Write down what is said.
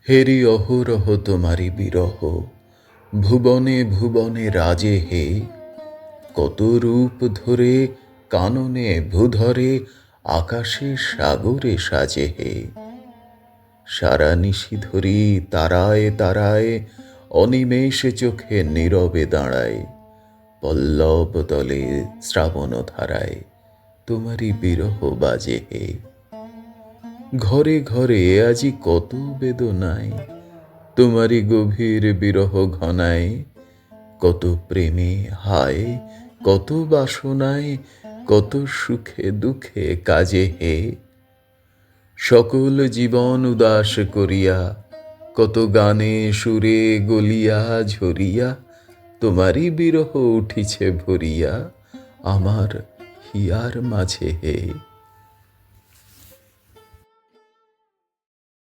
হেরি অহরহ তোমারি বিরহ, ভুবনে ভুবনে রাজে হে। কত রূপ ধরে কাননে ভূধরে, আকাশে সাগরে সাজে হে। সারা নিশি ধরি তারায় তারায়, অনিমেষে চোখে নীরবে দাঁড়ায়। পল্লব তলে শ্রাবণ ধারায়, তোমারি বিরহ বাজে হে। ঘরে ঘরে আজি কত বেদনায়, তোমারি গভীর বিরহ ঘনায়। কত প্রেমে হায়, কত বাসনায়, কত সুখে দুঃখে কাজে হে। সকল জীবন উদাস করিয়া, কত গানে সুরে গলিয়া ঝরিয়া, তোমারি বিরহ উঠিছে ভরিয়া, আমার হিয়ার মাঝে হে।